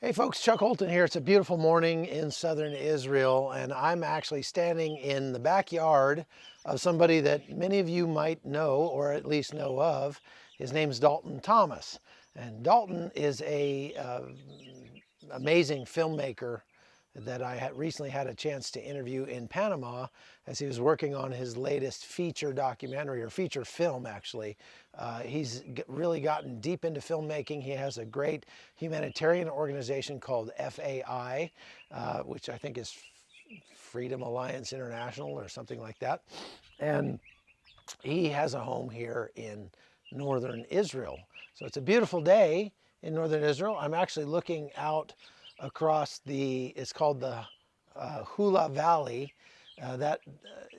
Hey folks, Chuck Holton here. It's a beautiful morning in southern Israel, and I'm actually standing in the backyard of somebody that many of you might know or at least know of. His name's Dalton Thomas, and Dalton is a amazing filmmaker that I recently had a chance to interview in Panama as he was working on his latest feature documentary, or feature film actually. He's really gotten deep into filmmaking. He has a great humanitarian organization called FAI, which I think is Freedom Alliance International or something like that. And he has a home here in northern Israel. So it's a beautiful day in northern Israel. I'm actually looking out across it's called the Hula Valley. That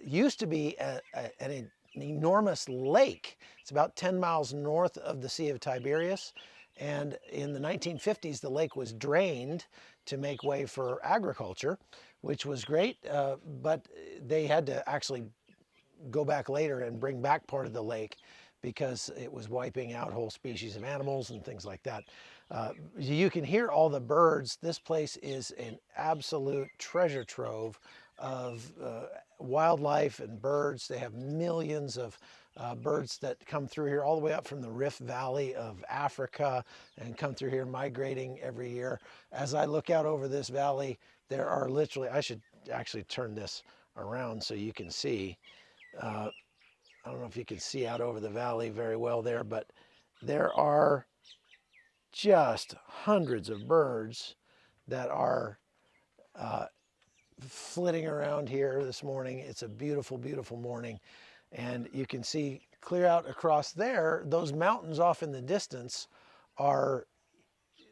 used to be an enormous lake. It's about 10 miles north of the Sea of Tiberias. And in the 1950s, the lake was drained to make way for agriculture, which was great. But they had to actually go back later and bring back part of the lake because it was wiping out whole species of animals and things like that. You can hear all the birds. This place is an absolute treasure trove of wildlife and birds. They have millions of birds that come through here all the way up from the Rift Valley of Africa and come through here migrating every year. As I look out over this valley, there are literally, I should actually turn this around so you can see. I don't know if you can see out over the valley very well there, but there are just hundreds of birds that are flitting around here this morning. It's a beautiful, beautiful morning. And you can see clear out across there, those mountains off in the distance are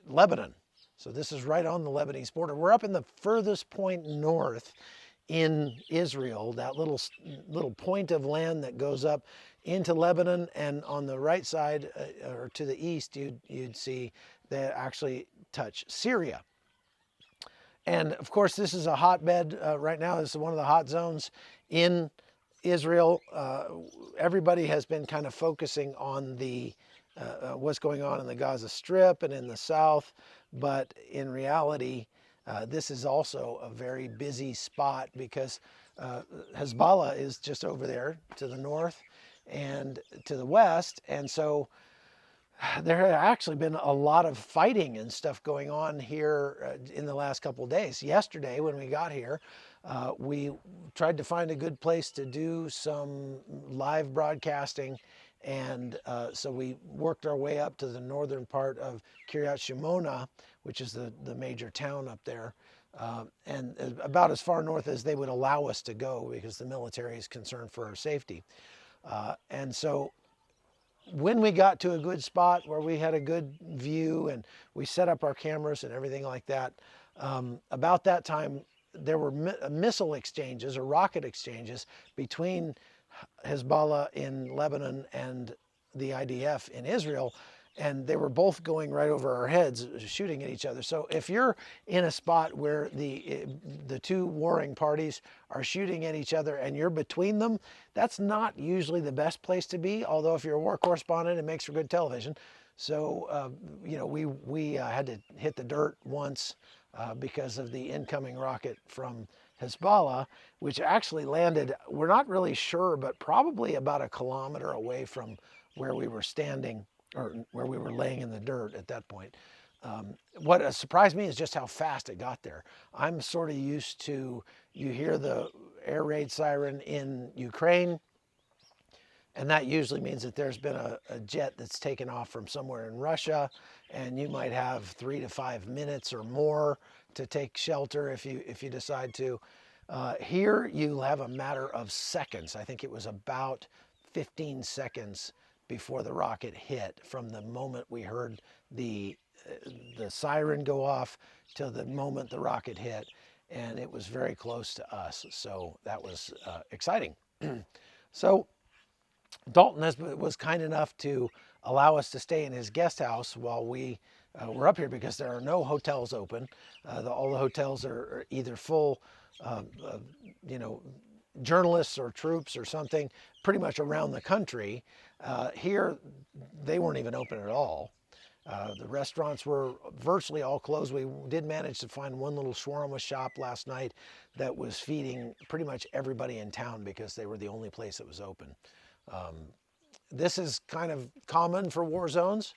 Lebanon. So this is right on the Lebanese border. We're up in the furthest point north in Israel, that little point of land that goes up into Lebanon, and on the right side or to the east, you'd see they actually touch Syria. And of course, this is a hotbed right now. This is one of the hot zones in Israel. Everybody has been kind of focusing on the what's going on in the Gaza Strip and in the south, but in reality, this is also a very busy spot because Hezbollah is just over there to the north and to the west. And so there had actually been a lot of fighting and stuff going on here in the last couple of days. Yesterday, when we got here, we tried to find a good place to do some live broadcasting. And so we worked our way up to the northern part of Kiryat Shimona, which is the major town up there, and about as far north as they would allow us to go because the military is concerned for our safety. And so when we got to a good spot where we had a good view and we set up our cameras and everything like that, about that time there were missile exchanges or rocket exchanges between Hezbollah in Lebanon and the IDF in Israel, and they were both going right over our heads, shooting at each other. So if you're in a spot where the two warring parties are shooting at each other and you're between them, that's not usually the best place to be. Although if you're a war correspondent, it makes for good television. So you know, we had to hit the dirt once because of the incoming rocket from Hezbollah, which actually landed, we're not really sure, but probably about a kilometer away from where we were standing, or where we were laying in the dirt at that point. What surprised me is just how fast it got there. I'm sort of used to, you hear the air raid siren in Ukraine, and that usually means that there's been a jet that's taken off from somewhere in Russia, and you might have 3 to 5 minutes or more to take shelter if you decide to. Here you'll have a matter of seconds. I think it was about 15 seconds before the rocket hit, from the moment we heard the siren go off till the moment the rocket hit, and it was very close to us. So that was exciting. So Dalton was kind enough to allow us to stay in his guest house while we were up here, because there are no hotels open. All the hotels are either full, you know, journalists or troops or something, pretty much around the country. Here, they weren't even open at all. The restaurants were virtually all closed. We did manage to find one little shawarma shop last night that was feeding pretty much everybody in town because they were the only place that was open. This is kind of common for war zones.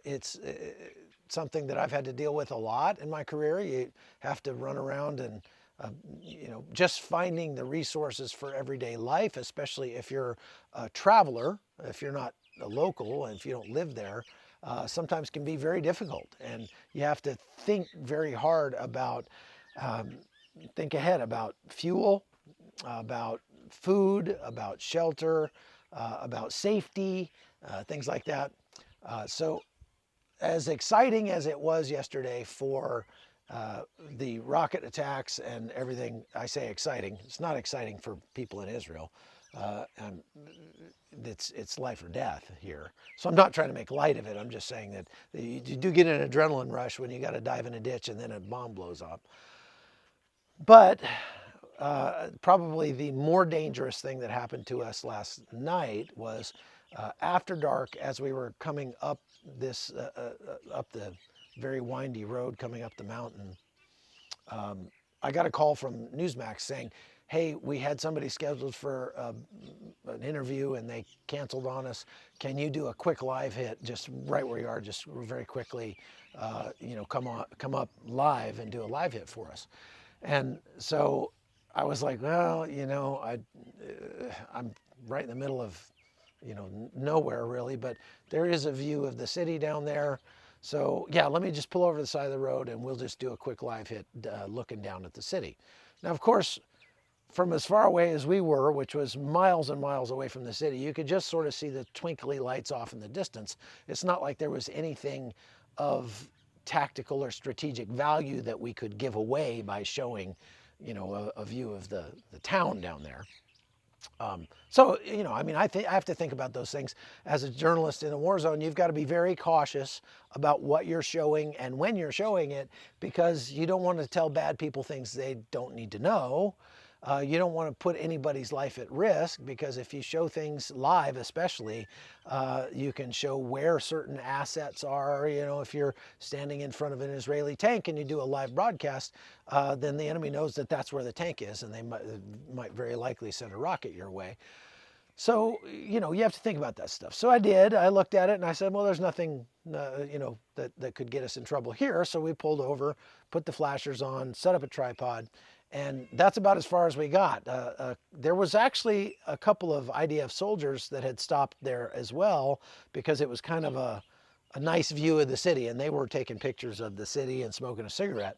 It's something that I've had to deal with a lot in my career. You have to run around and just finding the resources for everyday life, especially if you're a traveler, if you're not a local, and if you don't live there, sometimes can be very difficult. And you have to think very hard about, think ahead about fuel, about food, about shelter, about safety, things like that. So as exciting as it was yesterday for the rocket attacks and everything, I say exciting, it's not exciting for people in Israel. And it's life or death here. So I'm not trying to make light of it. I'm just saying that you do get an adrenaline rush when you got to dive in a ditch and then a bomb blows up. But probably the more dangerous thing that happened to us last night was after dark, as we were coming up this up the very windy road coming up the mountain, I got a call from Newsmax saying, hey, we had somebody scheduled for an interview and they canceled on us. Can you do a quick live hit just right where you are, just very quickly, come up live and do a live hit for us? And so I was like, well, I'm right in the middle of, nowhere really, but there is a view of the city down there. So yeah, let me just pull over to the side of the road and we'll just do a quick live hit looking down at the city. Now, of course, from as far away as we were, which was miles and miles away from the city, you could just sort of see the twinkly lights off in the distance. It's not like there was anything of tactical or strategic value that we could give away by showing, a view of the town down there. I have to think about those things. As a journalist in a war zone, you've got to be very cautious about what you're showing and when you're showing it, because you don't want to tell bad people things they don't need to know. You don't want to put anybody's life at risk, because if you show things live, especially, you can show where certain assets are. If you're standing in front of an Israeli tank and you do a live broadcast, then the enemy knows that that's where the tank is, and they might very likely send a rocket your way. So, you have to think about that stuff. So I did. I looked at it and I said, well, there's nothing, that could get us in trouble here. So we pulled over, put the flashers on, set up a tripod, and that's about as far as we got. There was actually a couple of IDF soldiers that had stopped there as well, because it was kind of a nice view of the city, and they were taking pictures of the city and smoking a cigarette.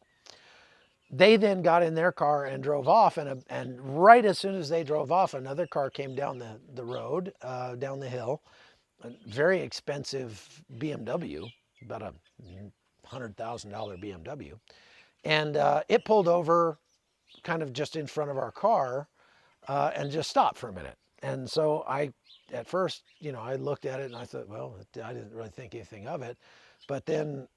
They then got in their car and drove off, and right as soon as they drove off, another car came down the road, down the hill, a very expensive BMW, about a $100,000 BMW, and it pulled over kind of just in front of our car and just stopped for a minute. And so at first, I looked at it and I thought, well, I didn't really think anything of it. But then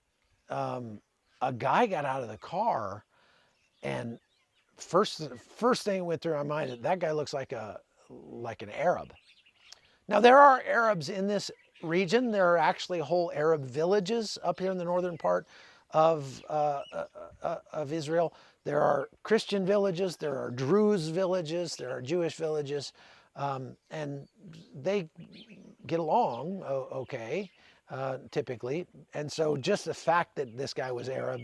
a guy got out of the car, and first thing that went through my mind, that guy looks like an Arab. Now, there are Arabs in this region. There are actually whole Arab villages up here in the northern part of Israel. There are Christian villages, there are Druze villages, there are Jewish villages, and they get along okay, typically. And so just the fact that this guy was Arab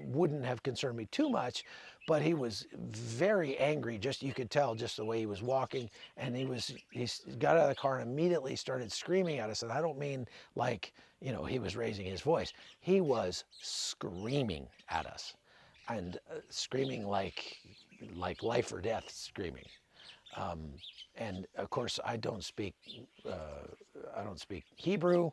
wouldn't have concerned me too much, but he was very angry. You could tell just the way he was walking, and he got out of the car and immediately started screaming at us. And I don't mean like, he was raising his voice. He was screaming at us, and screaming like life or death screaming. And of course, I don't speak Hebrew.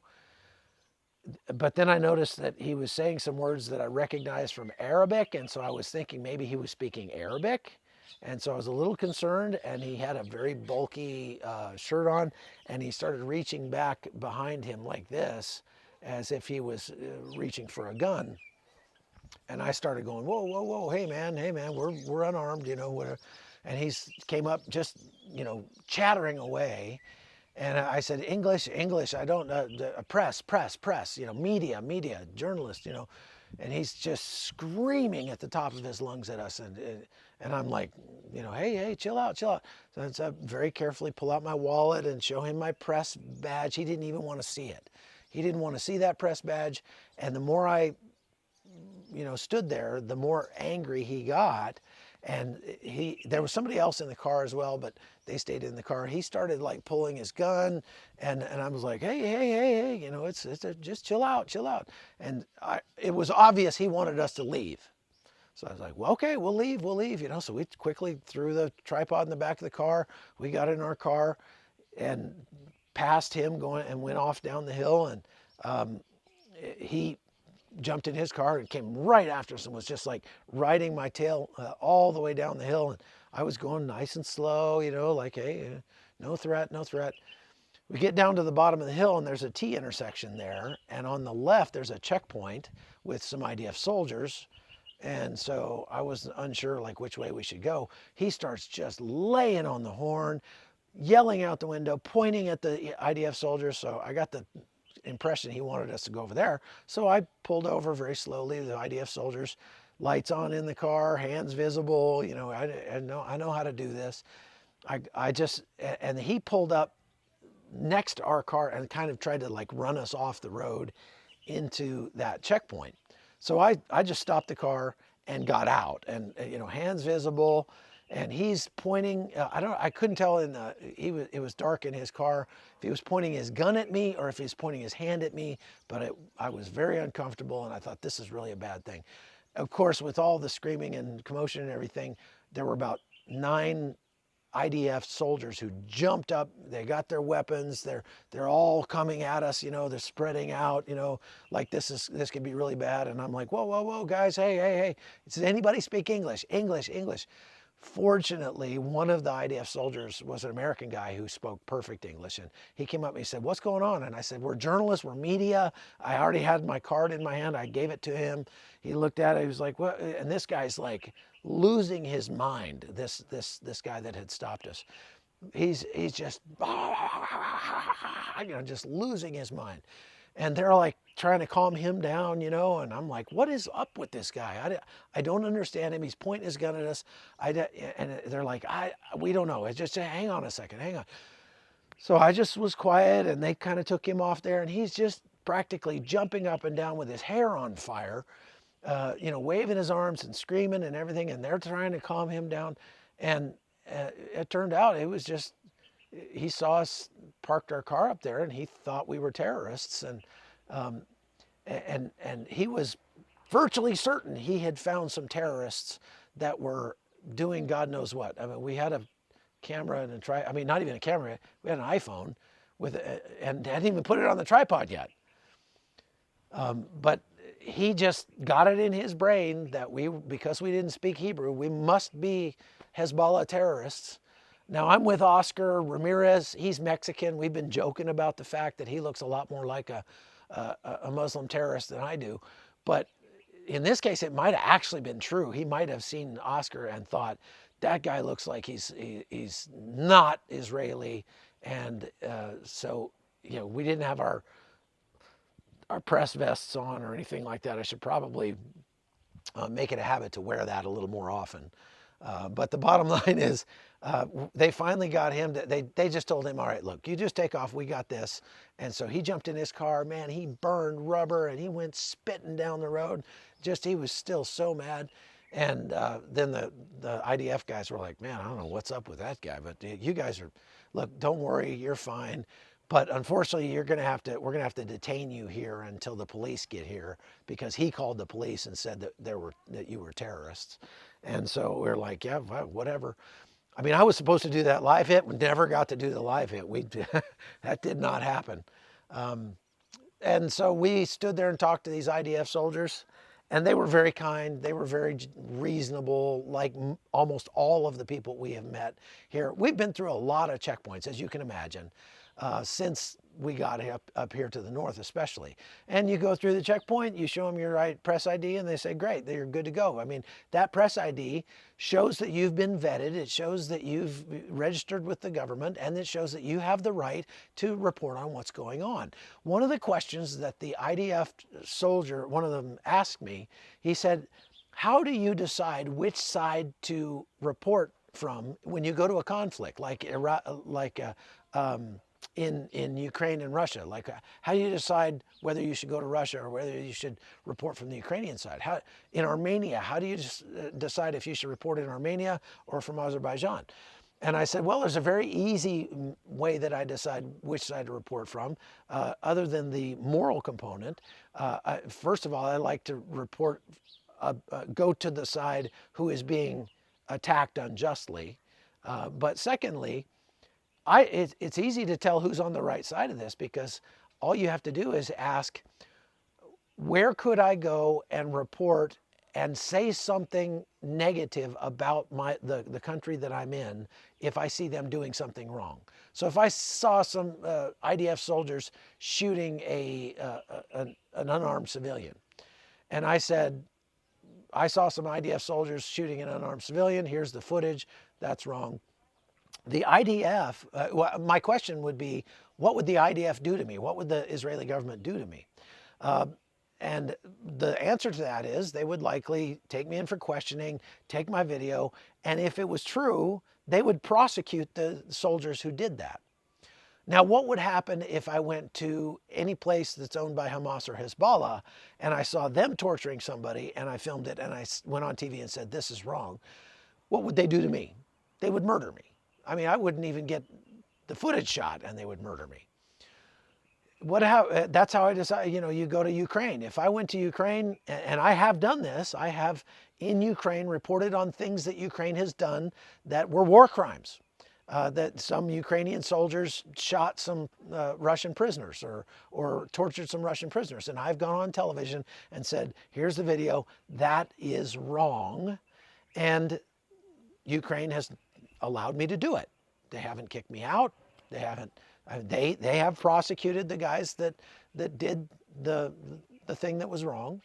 But then I noticed that he was saying some words that I recognized from Arabic, and so I was thinking maybe he was speaking Arabic. And so I was a little concerned, and he had a very bulky shirt on, and he started reaching back behind him like this, as if he was reaching for a gun. And I started going, whoa, whoa, whoa, hey man, we're unarmed, And he came up just, chattering away. And I said, English, English, I don't, press, press, press, media, media, journalist, and he's just screaming at the top of his lungs at us. And I'm like, hey, hey, chill out, chill out. So I very carefully pull out my wallet and show him my press badge. He didn't even want to see it. He didn't want to see that press badge. And the more I, stood there, the more angry he got. And there was somebody else in the car as well, but they stayed in the car. He started like pulling his gun, and I was like, hey, hey, hey, hey, just chill out, chill out. And it was obvious he wanted us to leave. So I was like, well, okay, we'll leave, So we quickly threw the tripod in the back of the car. We got in our car and passed him going and went off down the hill. And he jumped in his car and came right after us and was just like riding my tail all the way down the hill. And I was going nice and slow, like, hey, no threat, no threat. We get down to the bottom of the hill and there's a T intersection there. And on the left, there's a checkpoint with some IDF soldiers. And so I was unsure like which way we should go. He starts just laying on the horn, yelling out the window, pointing at the IDF soldiers. So I got the impression he wanted us to go over there. So I pulled over very slowly. The IDF soldiers, lights on in the car, hands visible. I know how to do this. And he pulled up next to our car and kind of tried to like run us off the road into that checkpoint. So I just stopped the car and got out, and hands visible. And he's pointing, I couldn't tell it was dark in his car, if he was pointing his gun at me or if he was pointing his hand at me, but I was very uncomfortable and I thought this is really a bad thing. Of course, with all the screaming and commotion and everything, there were about 9 IDF soldiers who jumped up. They got their weapons. They're all coming at us, they're spreading out, like this could be really bad. And I'm like, whoa, whoa, whoa, guys, hey, hey, hey. Does anybody speak English? English, English. Fortunately, one of the IDF soldiers was an American guy who spoke perfect English, and he came up and he said, what's going on? And I said, we're journalists, we're media. I already had my card in my hand. I gave it to him. He looked at it. He was like, what? And this guy's like losing his mind, this guy that had stopped us. He's just, just losing his mind. And they're like trying to calm him down, and I'm like, what is up with this guy? I don't understand him. He's pointing his gun at us. And they're like, we don't know. It's just, hang on a second, hang on. So I just was quiet, and they kind of took him off there, and he's just practically jumping up and down with his hair on fire, waving his arms and screaming and everything, and they're trying to calm him down. And it turned out it was just, he saw us parked our car up there, and he thought we were terrorists, and he was virtually certain he had found some terrorists that were doing God knows what. I mean, we had a camera and not even a camera. We had an iPhone and hadn't even put it on the tripod yet. But he just got it in his brain that because we didn't speak Hebrew, we must be Hezbollah terrorists. Now, I'm with Oscar Ramirez. He's Mexican. We've been joking about the fact that he looks a lot more like a Muslim terrorist than I do. But in this case, it might have actually been true. He might have seen Oscar and thought, that guy looks like he's not Israeli. And so, we didn't have our press vests on or anything like that. I should probably make it a habit to wear that a little more often. But the bottom line is, they finally got him. They just told him, all right, look, you just take off. We got this. And so he jumped in his car. Man, he burned rubber and he went spitting down the road. He was still so mad. And then the IDF guys were like, man, I don't know what's up with that guy, but you guys look, don't worry, you're fine. But unfortunately, we're going to have to detain you here until the police get here, because he called the police and said that you were terrorists. And so we're like, yeah, whatever. I mean, I was supposed to do that live hit. We never got to do the live hit. That did not happen. And so we stood there and talked to these IDF soldiers, and they were very kind. They were very reasonable, like almost all of the people we have met here. We've been through a lot of checkpoints, as you can imagine. Since we got up here to the north especially. And you go through the checkpoint, you show them your right press ID, and they say, great, you're good to go. I mean, that press ID shows that you've been vetted, it shows that you've registered with the government, and it shows that you have the right to report on what's going on. One of the questions that the IDF soldier, one of them asked me, he said, how do you decide which side to report from when you go to a conflict like in Ukraine and Russia? Like, how do you decide whether you should go to Russia or whether you should report from the Ukrainian side? In Armenia, how do you decide if you should report in Armenia or from Azerbaijan? And I said, well, there's a very easy way that I decide which side to report from, other than the moral component. First of all, I like to report, go to the side who is being attacked unjustly. But secondly, it's easy to tell who's on the right side of this, because all you have to do is ask, where could I go and report and say something negative about the country that I'm in if I see them doing something wrong? So if I saw some IDF soldiers shooting an unarmed civilian, and I said, I saw some IDF soldiers shooting an unarmed civilian, here's the footage, that's wrong. The IDF, my question would be, what would the IDF do to me? What would the Israeli government do to me? And the answer to that is they would likely take me in for questioning, take my video, and if it was true, they would prosecute the soldiers who did that. Now, what would happen if I went to any place that's owned by Hamas or Hezbollah and I saw them torturing somebody and I filmed it and I went on TV and said, this is wrong? What would they do to me? They would murder me. I mean, I wouldn't even get the footage shot and they would murder me. That's how I decide, you go to Ukraine. If I went to Ukraine, and I have done this, I have in Ukraine reported on things that Ukraine has done that were war crimes. That some Ukrainian soldiers shot some Russian prisoners or tortured some Russian prisoners. And I've gone on television and said, here's the video, that is wrong. And Ukraine has allowed me to do it. They haven't kicked me out. They haven't. They have prosecuted the guys that did the thing that was wrong.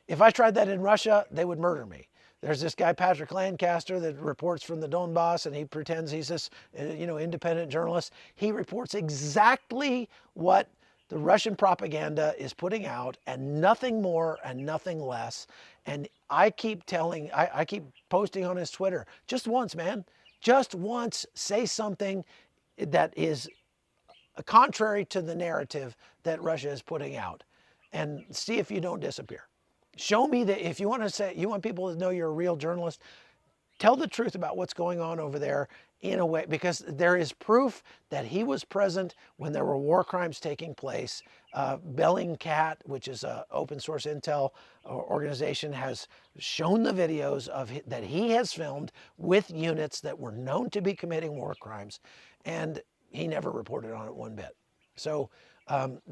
If I tried that in Russia, they would murder me. There's this guy, Patrick Lancaster, that reports from the Donbass, and he pretends he's this, independent journalist. He reports exactly what the Russian propaganda is putting out, and nothing more and nothing less. And I keep posting on his Twitter, just once, man, just once, say something that is contrary to the narrative that Russia is putting out, and see if you don't disappear. Show me that if you want people to know you're a real journalist, tell the truth about what's going on over there in a way, because there is proof that he was present when there were war crimes taking place. Bellingcat, which is an open source intel organization, has shown the videos that he has filmed with units that were known to be committing war crimes, and he never reported on it one bit. So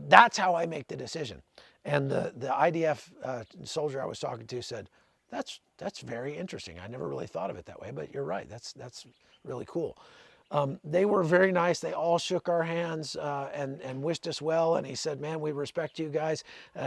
that's how I make the decision. And the IDF soldier I was talking to said, that's very interesting. I never really thought of it that way, but you're right. That's really cool. They were very nice. They all shook our hands and wished us well. And he said, man, we respect you guys.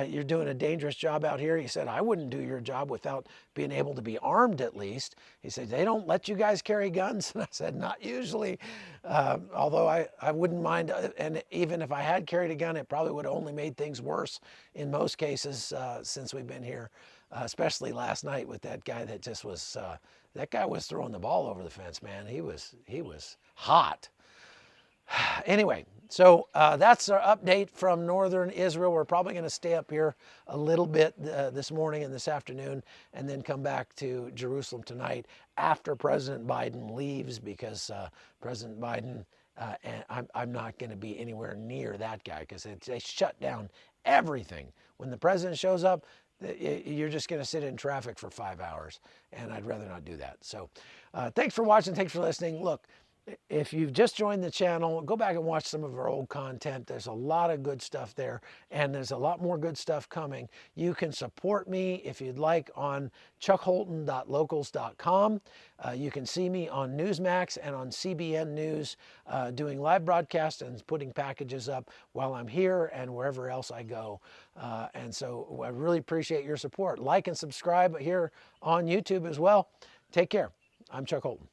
You're doing a dangerous job out here. He said, I wouldn't do your job without being able to be armed at least. He said, they don't let you guys carry guns. And I said, not usually. Although I wouldn't mind. And even if I had carried a gun, it probably would have only made things worse in most cases since we've been here. Especially last night with that guy that just was, that guy was throwing the ball over the fence, man. He was hot. Anyway, so that's our update from northern Israel. We're probably going to stay up here a little bit this morning and this afternoon, and then come back to Jerusalem tonight after President Biden leaves, because President Biden, and I'm not going to be anywhere near that guy, because they shut down everything. When the president shows up, you're just going to sit in traffic for 5 hours, and I'd rather not do that. So thanks for watching. Thanks for listening. Look, If you've just joined the channel, go back and watch some of our old content. There's a lot of good stuff there, and there's a lot more good stuff coming. You can support me if you'd like on chuckholton.locals.com. You can see me on Newsmax and on CBN News doing live broadcasts and putting packages up while I'm here and wherever else I go. And so I really appreciate your support. Like and subscribe here on YouTube as well. Take care. I'm Chuck Holton.